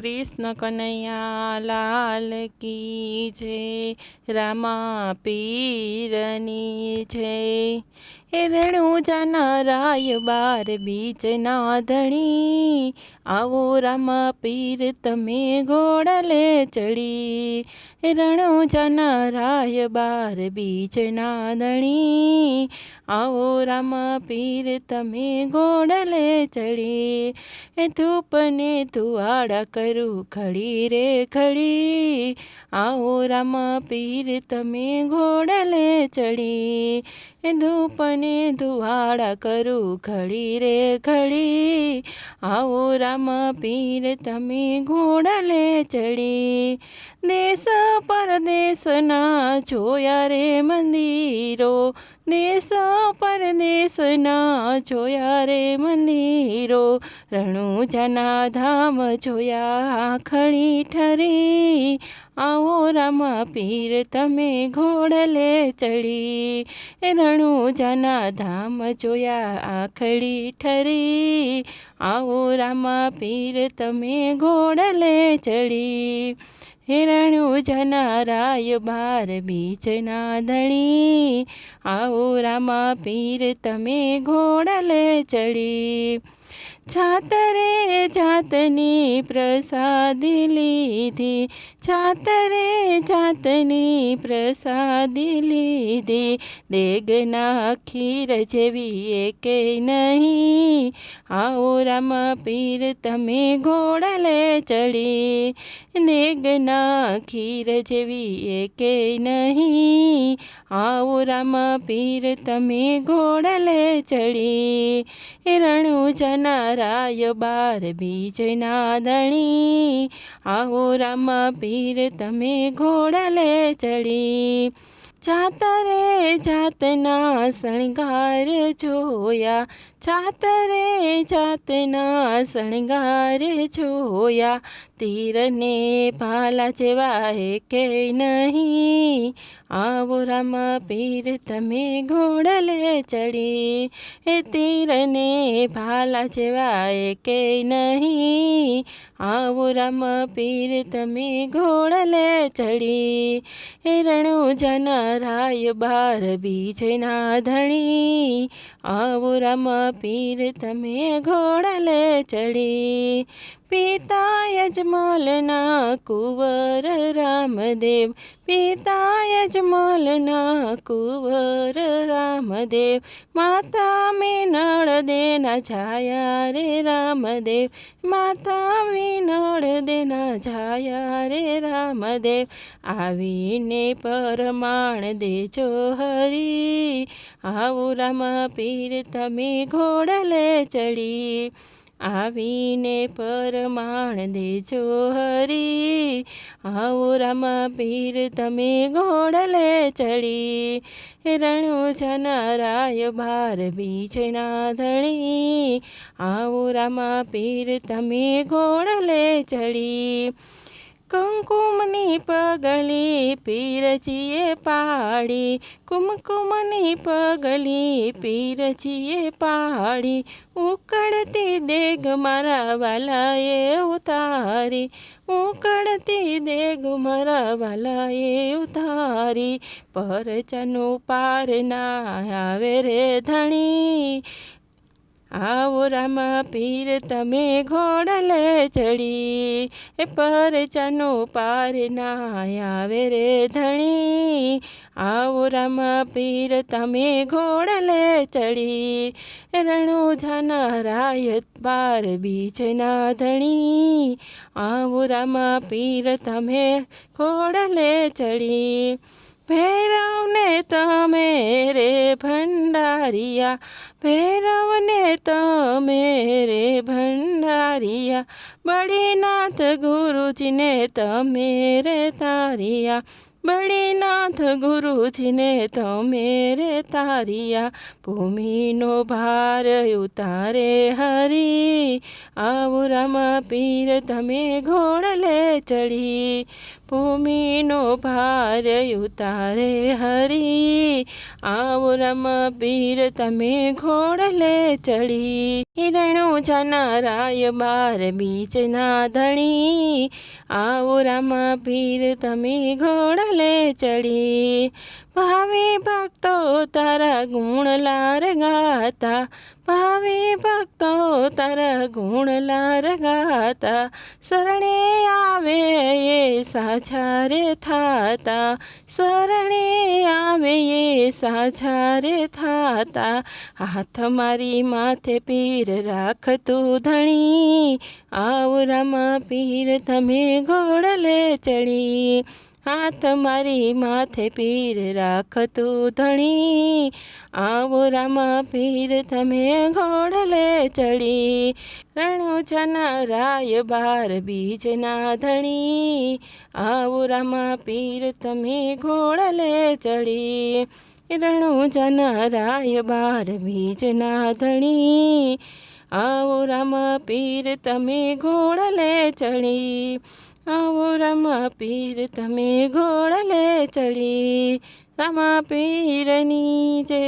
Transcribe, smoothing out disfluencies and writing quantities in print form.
कृष्ण कन्हैया लाल की जय। रामा पीरनी जय। ए रણુજાના રાય બાર બીજના ધણી, આવો રામા પીર તમે ઘોડલે ચડી। એ રણુજાના રાય બાર બીજના ધણી, આવો રામા પીર તમે ઘોડલે ચડી। એ ધૂપને ધુવાડા કરું ખડી રે ખડી, આવો રામા પીર તમે ઘોડલે ચડી। એ ધૂપને ધુવાડા કરું ખડી રે ખડી, આવો રામા પીર તમે ઘોડલે ચડી। દેશ પરદેશના જોયા રે મંદિરો, દેશ પરદેશના જોયા રે મંદિરો, રણુજાના ધામ જોયા ખડી ઠરી, આવો રામા પીર તમે ઘોડલે ચડી। એ રણુજાના ધામ જોયા આખડી ઠરી, આવો રામા પીર તમે ઘોડલે ચડી। હે રણુજાના રાય બાર બીજના ધણી, આવો રામા પીર તમે ઘોડલે ચડી। જાત રે જાતની પ્રસાદી લીધી, જાત રે જાતની પ્રસાદી લીધી, દેગના ખીર જેવી એકે નહીં, આવો રામા પીર તમે ઘોડલે ચડી। દેગના ખીર જેવી એકે નહીં, આવો રામા પીર તમે ઘોડલે ચડી। એ રણુજાના રાય બાર બીજના ધણી, આવો રામા પીર તમે ઘોડલે ચડી। જાત રે જાતના શણગાર જોયા, જાત રે જાતના શણગાર જોયા, તીરને ભાલા જેવા એકે નહીં, આવો રામા પીર તમે ઘોડલે ચડી। એ તીરને ભાલા જેવા એકે નહીં, આવો રામા પીર તમે ઘોડલે ચડી। એ રણુજાના રાય બાર બીજના ધણી, આવો રામા પીર તમે ઘોડલે ચડી। પિતા યજમલના કુંવર રામદેવ, પિતા યજમલના કુંવર રામદેવ, માતા મેનળ દેના છાયા રે રામદેવ, માતા મેનળ દેના છાયા રે રામદેવ, આવીને પરમાણ દેજો હરી, આવો રામા પીર તમે ઘોડલે ચડી। આવીને પરમાણ દેજો હરી, આવો રામા પીર તમે ઘોડલે ચડી। એ રણુજાના રાય બાર બીજના ધણી, આવો રામા પીર તમે ઘોડલે ચડી। કુમકુમની પગલી પીરજીએ પાડી, કુમકુમની પગલી પીરજીએ પાડી, ઉકળતી દેગ મારા વાલાએ ઉતારી, ઉકળતી દેગ મારા વાલાએ ઉતારી, પરચાનું પાર ના આવે રે ધણી, આવો રામા પીર તમે ઘોડલે ચડી। એ પરચાનો પાર ના આવે રે ધણી, આવો રામા પીર તમે ઘોડલે ચડી। એ રણુજાના રાય બાર બીજના ધણી, આવો રામા પીર તમે ઘોડલે ચડી। ભૈરવને તમે રે ભંડારિયા, ભૈરવને તમે રે ભંડારિયા, બળીનાથ ગુરુજીને તમે રે તારિયા, બળીનાથ ગુરુજીને તમે રે તારિયા, ભૂમિનો ભાર ઉતારે હરી, આવો રામા પીર તમે ઘોડલે ચડી। ભૂમિનો ભાર ઉતારે હરી, આવો રામા પીર તમે ઘોડલે ચડી। હિરણું જનરાય બાર બીચના ધણી, આવો રામ પીર તમે ઘોડલે ચડી. ભાવે ભક્તો તારા ગુણ લાર ગાતા, ભાવે ભક્તો તારા ગુણ લાર ગાતા, શરણે આવે એ સાચા રે થાતા, શરણે આવે એ સાચા રે થાતા. હાથ મારી માથે પીર રાખતું ધણી, આવો રામ પીર તમે ઘોડલે ચડી. હાથ મારી માથે પીર રાખતું ધણી, આવો રામ પીર તમે ઘોડલે ચડી. રણુ જનરાય બાર બીજના ધણી, આવો રામ પીર તમે ઘોડલે ચડી. રણુ જનરાય બાર બીજના ધણી, આવો રામ પીર તમે ઘોડલે ચડી. આવો રામ પીર તમે ઘોડલે ચડી. રામ પીરની જય.